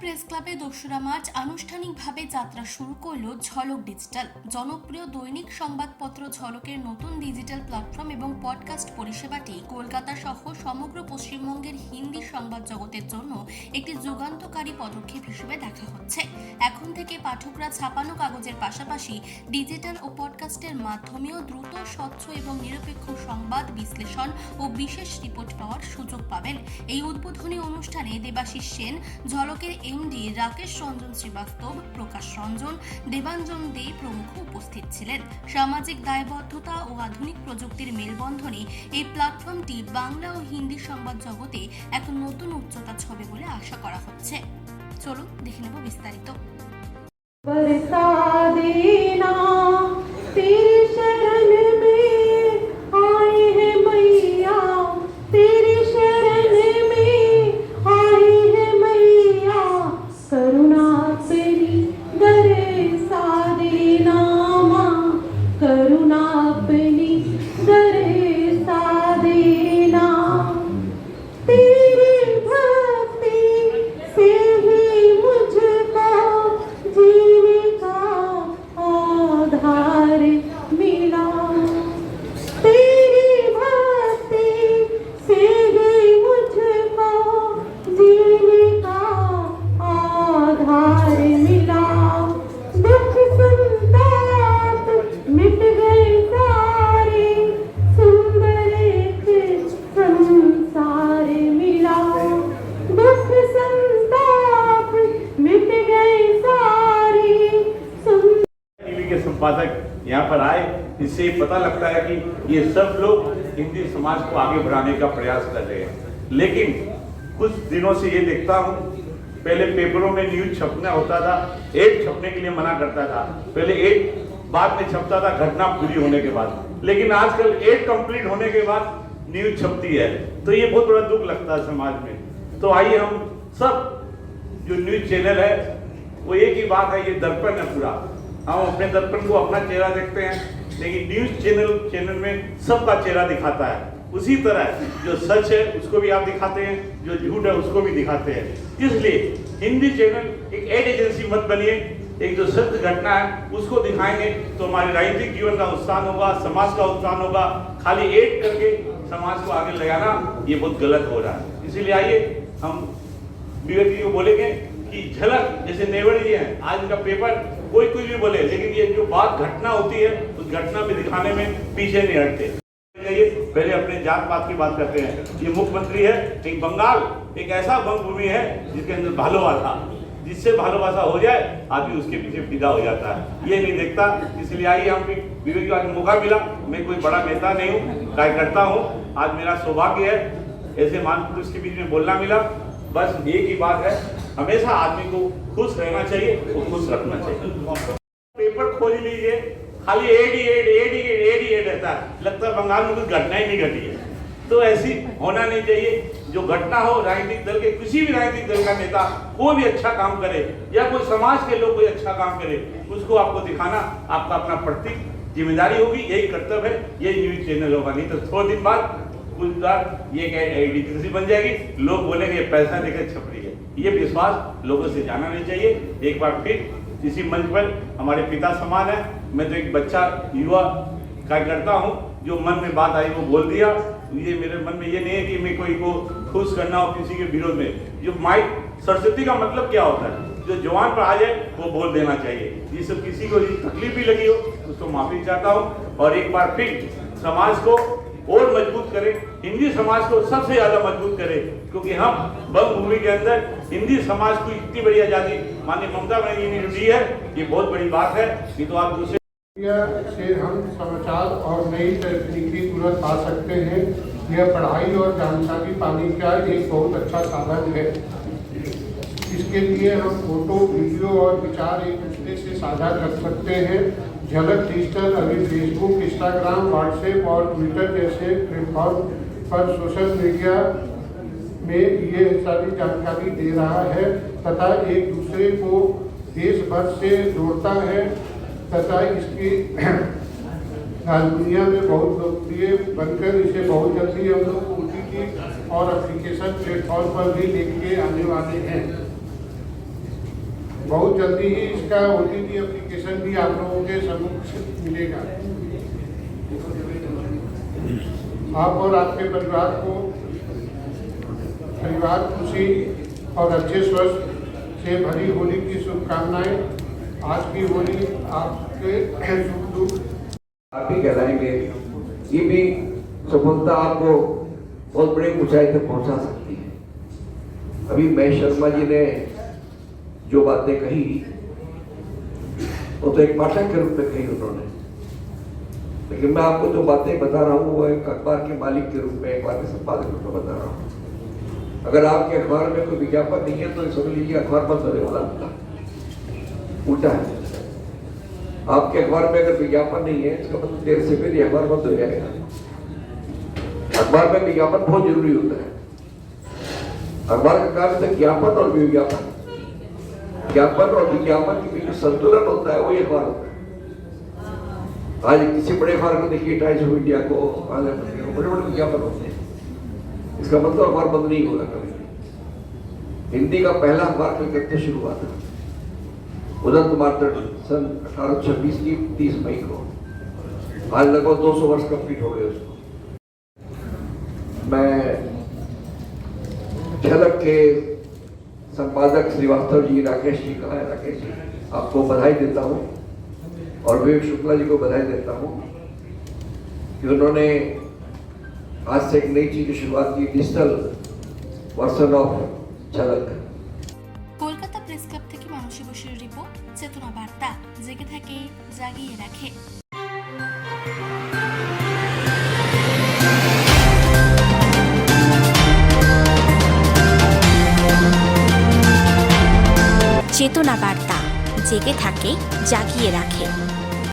Press ক্লাবে ২রা March আনুষ্ঠানিকভাবে যাত্রা শুরু করল ঝলক ডিজিটাল। জনপ্রিয় দৈনিক সংবাদপত্র ঝলকের নতুন ডিজিটাল প্ল্যাটফর্ম এবং পডকাস্ট পরিষেবাটি কলকাতা সহ সমগ্র পশ্চিমবঙ্গের হিন্দি সংবাদ জগতের জন্য একটি যুগান্তকারী পদক্ষেপ হিসেবে দেখা হচ্ছে। এখন থেকে পাঠকরা ছাপানো কাগজের পাশাপাশি ডিজিটাল ও পডকাস্টের মাধ্যমেও দ্রুত, স্বচ্ছ এবং নিরপেক্ষ সংবাদ বিশ্লেষণ ও বিশেষ রিপোর্ট পাওয়ার সুযোগ পাবেন। এই উদ্বোধনী অনুষ্ঠানে দেবাশিস সেন, ঝলকের এমডি রাকেশ রঞ্জন শ্রীবাস্তব, প্রকাশ রঞ্জন, দেবাঞ্জন দে প্রমুখ উপস্থিত ছিলেন। সামাজিক দায়বদ্ধতা ও আধুনিক প্রযুক্তির মেলবন্ধনে এই প্ল্যাটফর্মটি বাংলা ও হিন্দি সংবাদ জগতে এক নতুন উচ্চতা ছবে বলে আশা করা হচ্ছে। চলুন দেখে নেব বিস্তারিত। संपादक यहाँ पर आए, इससे पता लगता है कि ये सब लोग हिंदी समाज को आगे बढ़ाने का प्रयास कर रहे हैं। लेकिन कुछ दिनों से ये देखता हूँ, पहले पेपरों में न्यूज छपना होता था, एड छपने के लिए मना करता था, पहले एड बाद में छपता था घटना पूरी होने के बाद, लेकिन आजकल एड कंप्लीट होने के बाद न्यूज छपती है, तो ये बहुत बड़ा दुख लगता है समाज में। तो आइए हम सब जो न्यूज चैनल है वो एक ही बात है, ये दर्पण है पूरा, हम अपने दर्पण को अपना चेहरा देखते हैं, लेकिन न्यूज चैनल में सबका चेहरा दिखाता है। उसी तरह जो सच है उसको भी आप दिखाते हैं, जो झूठ है उसको भी दिखाते हैं। इसलिए हिंदी चैनल एक एड एजेंसी मत बनिए, एक जो सत्य घटना है उसको दिखाएंगे तो हमारे राजनीतिक जीवन का उत्थान होगा, समाज का उत्थान होगा। खाली एड करके समाज को आगे लगाना ये बहुत गलत हो रहा है। इसीलिए आइए हम विवेक जी को बोलेंगे कि झलक जैसे नेवर जी हैं, आज उनका पेपर कोई कुछ भी बोले, लेकिन ये जो बात घटना होती है उस घटना में दिखाने में पीछे नहीं हटते। पहले अपने जात पात की बात करते हैं। ये मुख्यमंत्री है, एक बंगाल एक ऐसा भूमि है जिसके अंदर भालोबासा, जिससे भालोबासा हो जाए आदमी उसके पीछे फिदा हो जाता है, ये नहीं देखता। इसलिए आइए हम विवेक जी मौका मिला, मैं कोई बड़ा नेता नहीं हूँ, कार्यकर्ता हूँ, आज मेरा सौभाग्य है ऐसे महापुरुष के बीच में बोलना मिला। बस एक ही बात है, हमेशा आदमी को खुश रहना चाहिए और खुश रखना चाहिए। पेपर खोज लीजिए, खाली एड रहता है, लगता है बंगाल में कुछ घटना ही नहीं घटी है। तो ऐसी होना नहीं चाहिए। जो घटना हो, राजनीतिक दल के किसी भी राजनीतिक दल का नेता कोई भी अच्छा काम करे या कोई समाज के लोग कोई अच्छा काम करे, उसको आपको दिखाना आपका अपना प्रतीक जिम्मेदारी होगी, यही कर्तव्य है, यही न्यूज चैनल होगा। नहीं तो थोड़े दिन बाद कुछ ये एजेंसी बन जाएगी, लोग बोलेंगे पैसा देकर छप रही है। ये विश्वास लोगों से जाना नहीं चाहिए। एक बार फिर इसी मंच पर हमारे पिता समान है, मैं तो एक बच्चा युवा कार्यकर्ता हूँ, जो मन में बात आई वो बोल दिया। ये मेरे मन में ये नहीं है कि मैं कोई को खुश करना हो किसी के विरोध में। जो माइक सरस्वती का मतलब क्या होता है, जो जवान पर आ जाए वो बोल देना चाहिए। ये सब किसी को तकलीफ भी लगी हो उसको माफी चाहता हूँ, और एक बार फिर समाज को और मजबूत करें, हिंदी समाज को सबसे ज्यादा मजबूत करें, क्योंकि हम बंग भूमि के अंदर हिंदी समाज को इतनी बड़ी आजादी माननीय ममता बनर्जी ने दी है, ये बहुत बड़ी बात है। ये तो आप दूसरे से हम समाचार और नई तकनीकी तुरंत पा सकते हैं। यह पढ़ाई और जानकारी पाने का एक बहुत अच्छा साधन है। इसके लिए हम फोटो, वीडियो और विचार एक दूसरे से साझा कर सकते हैं। झलक डिजिटल अभी फेसबुक, इंस्टाग्राम, व्हाट्सएप और ट्विटर जैसे प्लेटफॉर्म पर सोशल मीडिया में ये सारी जानकारी दे रहा है तथा एक दूसरे को देश भर से जोड़ता है तथा इसकी दुनिया में बहुत लोकप्रिय बनकर इसे बहुत जल्दी हम लोग OTT और एप्लीकेशन प्लेटफॉर्म पर भी लेके आने वाले हैं। बहुत जल्दी ही इसका OTT एप्लीकेशन भी आप लोगों के सम्मुख से मिलेगा। आप और आपके परिवार खुशी और अच्छे स्वस्थ से भरी होली की शुभकामनाएं। आज की होली आपके सुख दुख आप ही कहलाएंगे। ये भी सफलता आपको बहुत बड़ी ऊंचाई तक पहुंचा सकती है। अभी महेश शर्मा जी ने जो बातें कही वो तो एक पाठक के रूप में कही उन्होंने, लेकिन मैं आपको जो बातें बता रहा हूँ वो एक अखबार के मालिक के रूप में, एक बार के संपादक के रूप में बता रहा हूँ। अगर आपके अखबार में कोई विज्ञापन नहीं है तो समझ लीजिए अखबार बंद होने वाला उल्टा है। आपके अखबार में अगर विज्ञापन नहीं है इसका मतलब देर से फिर अखबार बंद हो जाएगा। अखबार में विज्ञापन बहुत जरूरी होता है। अखबार का काम है ज्ञापन और विज्ञापन, ज्ञापन और विज्ञापन के बीच संतुलन होता है, वही अखबार होता है। आज किसी बड़े अखबार को देखिए, टाइम्स ऑफ इंडिया को, बड़े बड़े विज्ञापन होते हैं। इसका मतलब अखबार बंद नहीं होगा कभी। हिंदी का पहला अखबार कलकत्ते शुरू हुआ था, उदंत मार्तंड सन 1826 की 30 मई को। आज लगभग 200 वर्ष कंप्लीट हो गए उसको। मैं झलक के संपादक श्रीवास्तव जी, राकेश जी, कहाँ है राकेश जी, आपको बधाई देता हूँ और विवेक शुक्ला जी को बधाई देता हूँ कि उन्होंने आज से एक नई चीज की शुरुआत की, डिजिटल वर्जन ऑफ झलक। কলকাতা প্রেস ক্লাব থেকে মানসী বসুর রিপোর্ট, চেতনা বার্তা, জেগে থাকে জাগিয়ে রাখে। চেতনা বার্তা, জেগে থাকে জাগিয়ে রাখে।